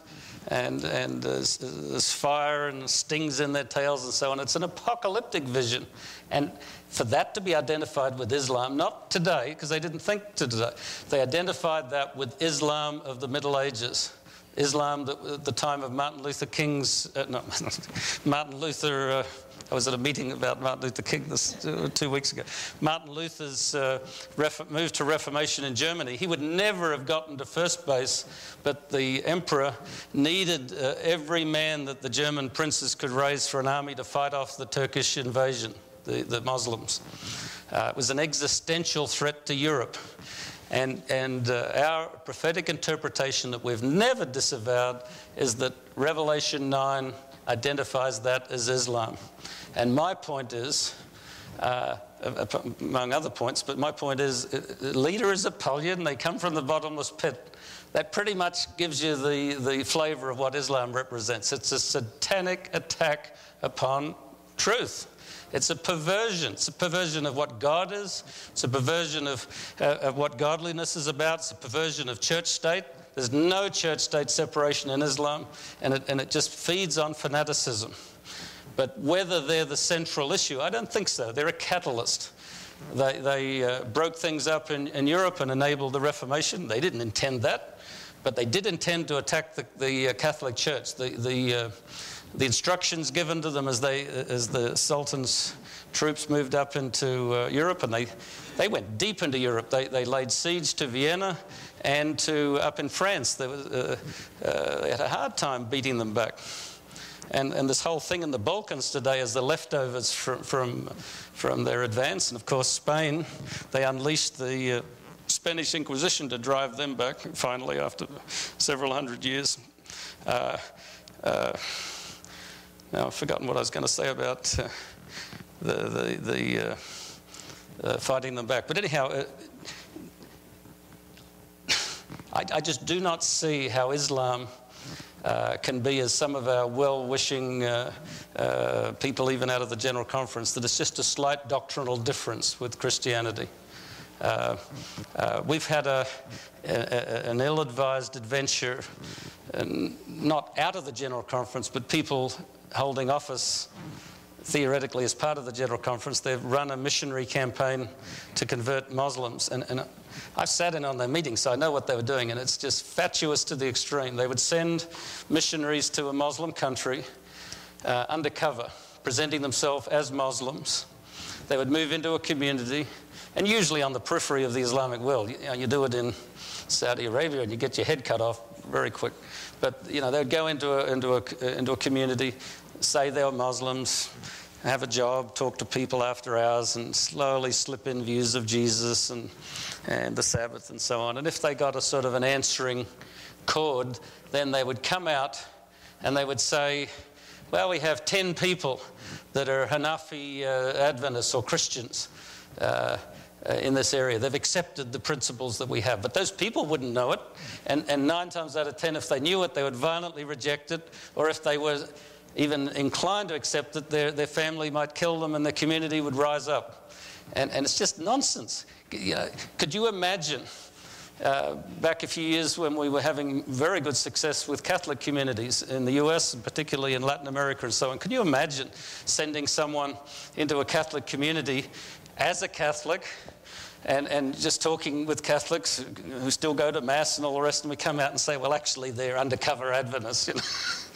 and there's fire and stings in their tails and so on. It's an apocalyptic vision. And for that to be identified with Islam, not today, because they didn't think to today, they identified that with Islam of the Middle Ages. Islam at the time of Martin Luther King's, Martin Luther, I was at a meeting about Martin Luther King 2 weeks ago. Martin Luther's move to Reformation in Germany, he would never have gotten to first base, but the emperor needed every man that the German princes could raise for an army to fight off the Turkish invasion, the Muslims. It was an existential threat to Europe. And our prophetic interpretation that we've never disavowed is that Revelation 9 identifies that as Islam. And my point is, among other points, but my point is, the leader is Apollyon, they come from the bottomless pit. That pretty much gives you the flavor of what Islam represents. It's a satanic attack upon truth. It's a perversion. It's a perversion of what God is. It's a perversion of what godliness is about. It's a perversion of church-state. There's no church-state separation in Islam, and it just feeds on fanaticism. But whether they're the central issue, I don't think so. They're a catalyst. They broke things up in Europe and enabled the Reformation. They didn't intend that, but they did intend to attack the Catholic Church. The instructions given to them as the Sultan's troops moved up into Europe, and they went deep into Europe. They laid siege to Vienna and up in France. They had a hard time beating them back. And this whole thing in the Balkans today is the leftovers from their advance. And of course, Spain, they unleashed the Spanish Inquisition to drive them back, finally, after several hundred years. Now, I've forgotten what I was going to say about fighting them back. But anyhow, I just do not see how Islam can be, as some of our well-wishing people, even out of the General Conference, that it's just a slight doctrinal difference with Christianity. We've had an ill-advised adventure, not out of the General Conference, but people holding office theoretically as part of the General Conference. They've run a missionary campaign to convert Muslims. And I've sat in on their meetings, so I know what they were doing, and it's just fatuous to the extreme. They would send missionaries to a Muslim country undercover, presenting themselves as Muslims. They would move into a community, and usually on the periphery of the Islamic world. You do it in Saudi Arabia, and you get your head cut off very quick. But they would go into a community, say they were Muslims, have a job, talk to people after hours, and slowly slip in views of Jesus and the Sabbath and so on. And if they got a sort of an answering chord, then they would come out and they would say, well, we have 10 people that are Hanafi Adventists or Christians in this area. They've accepted the principles that we have. But those people wouldn't know it. And 9 times out of 10, if they knew it, they would violently reject it. Or if they were even inclined to accept it, their family might kill them and the community would rise up. And it's just nonsense. Could you imagine back a few years when we were having very good success with Catholic communities in the US, and particularly in Latin America and so on, can you imagine sending someone into a Catholic community as a Catholic and just talking with Catholics who still go to Mass and all the rest, and we come out and say, well, actually, they're undercover Adventists,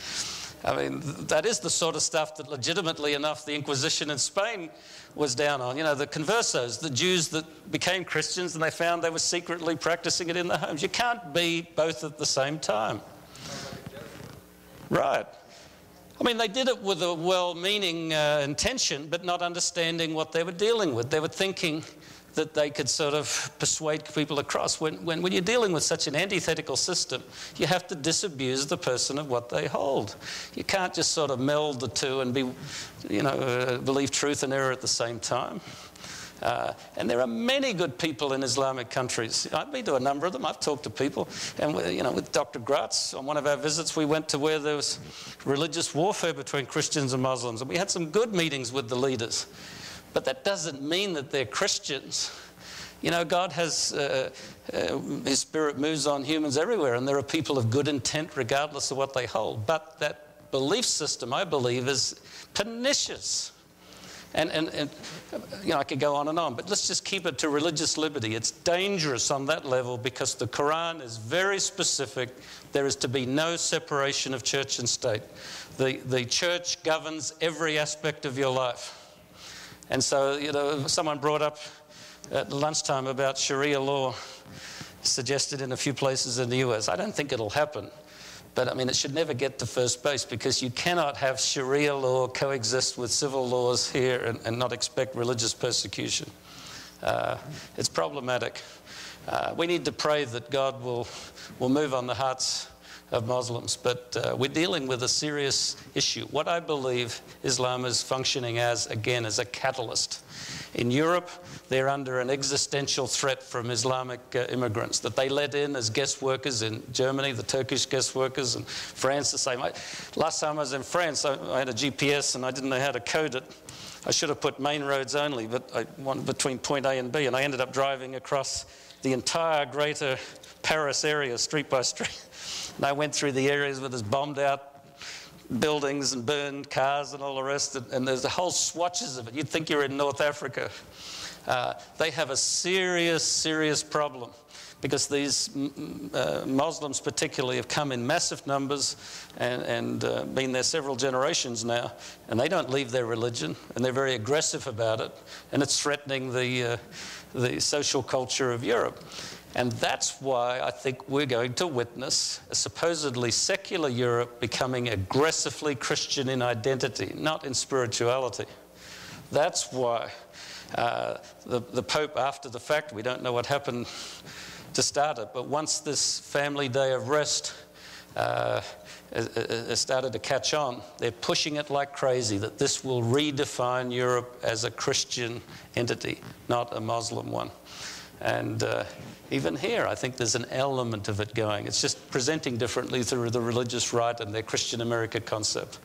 I mean, that is the sort of stuff that legitimately enough the Inquisition in Spain was down on. The conversos, the Jews that became Christians and they found they were secretly practicing it in their homes. You can't be both at the same time. Right. I mean, they did it with a well-meaning intention, but not understanding what they were dealing with. They were thinking that they could sort of persuade people across. When you're dealing with such an antithetical system, you have to disabuse the person of what they hold. You can't just sort of meld the two and believe truth and error at the same time. And there are many good people in Islamic countries. I've been to a number of them. I've talked to people. And with Dr. Gratz, on one of our visits, we went to where there was religious warfare between Christians and Muslims. And we had some good meetings with the leaders. But that doesn't mean that they're Christians. God has, His Spirit moves on humans everywhere, and there are people of good intent regardless of what they hold. But that belief system, I believe, is pernicious. And I could go on and on, but let's just keep it to religious liberty. It's dangerous on that level because the Quran is very specific. There is to be no separation of church and state. The church governs every aspect of your life. And so, someone brought up at lunchtime about Sharia law suggested in a few places in the US. I don't think it'll happen. But, I mean, it should never get to first base because you cannot have Sharia law coexist with civil laws here and not expect religious persecution. It's problematic. We need to pray that God will move on the hearts of Muslims, but we're dealing with a serious issue. What I believe Islam is functioning as, again, as a catalyst. In Europe, they're under an existential threat from Islamic immigrants that they let in as guest workers. In Germany, the Turkish guest workers, and France the same. Last time I was in France, I had a GPS and I didn't know how to code it. I should have put main roads only, but I wanted between point A and B, and I ended up driving across the entire greater Paris area, street by street. And I went through the areas where there's bombed out buildings and burned cars and all the rest, and there's the whole swatches of it. You'd think you're in North Africa. They have a serious, serious problem because these Muslims particularly have come in massive numbers and been there several generations now, and they don't leave their religion, and they're very aggressive about it, and it's threatening the social culture of Europe. And that's why I think we're going to witness a supposedly secular Europe becoming aggressively Christian in identity, not in spirituality. That's why the Pope, after the fact, we don't know what happened to start it, but once this family day of rest has started to catch on, they're pushing it like crazy, that this will redefine Europe as a Christian entity, not a Muslim one. And even here, I think there's an element of it going. It's just presenting differently through the religious right and their Christian America concept.